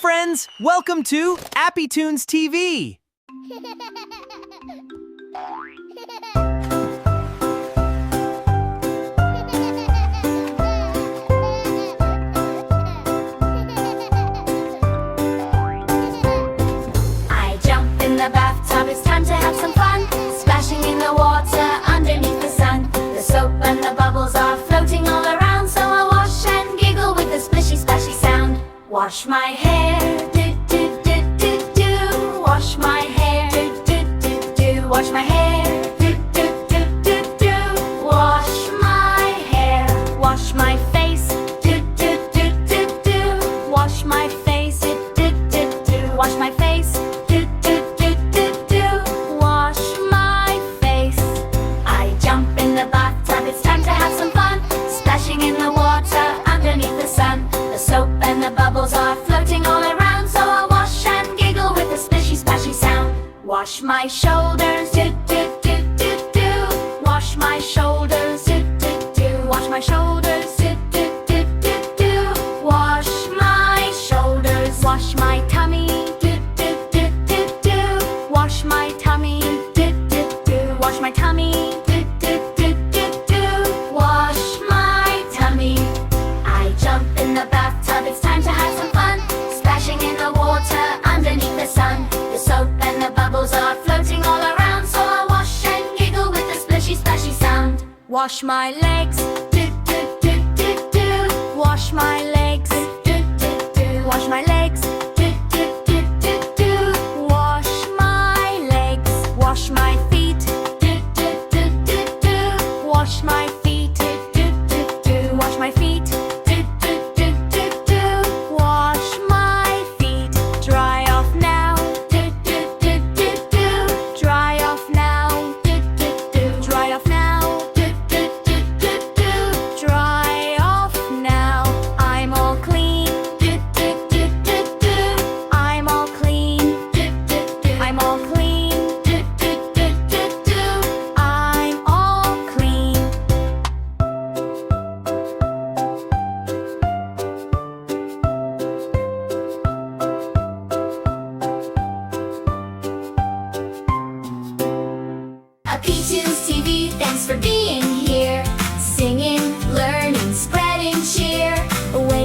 friends! Welcome to AppyToons TV! I jump in the bathtub, it's time to have some fun. Splashing in the water underneath the sun. The soap and the bubbles are floating all around, so I wash and giggle with the splishy-splashy sound. Wash my hair, do-do-do-do-do. Wash my hair, do-do-do-do. Wash my hair, do-do-do-do-do. Wash my hair. Wash my face, do-do-do-do-do. Wash my face, do-do-do-do. Wash my face, do-do-do-do-do. Wash my face. I jump in the bathtub, it's time to have some fun. Splashing in the water underneath the sun. The soap and the bubbles are floating all around, so I wash and giggle with a splishy-splashy sound. Wash my shoulders, do-do-do-do-do. Wash my shoulders, do-do-do. Wash my shoulders, do-do-do-do-do. Wash my shoulders. Wash my tummy, do-do-do-do-do. Wash my tummy, do-do-do. Wash my tummy, do-do-do-do-do. Wash my tummy. I jump in the bathtub, it's time to have some fun. Splashing in the water underneath the sun. The soap and the bubbles are floating all around, so I wash and giggle with a splishy-splashy sound. Wash my legs, do-do-do-do-do. Wash my legs, do-do-do. Wash my legs, do-do-do-do-do. Wash my legs. Wash my feet, do-do-do-do-do. Wash my feet, do-do-do-do. Wash my feet, do-do-do-do-do. Wash my feet. Dry off now, do-do-do-do-do. Dry off now, do-do-do. Dry off now, do-do-do-do-do. Dry off now. I'm all clean, do-do-do-do-do. I'm all clean, do-do-do. I'm all clean, do-do-do-do-do. I'm all clean. AppyToons TV, thanks for being here. Singing, learning, spreading cheer. Away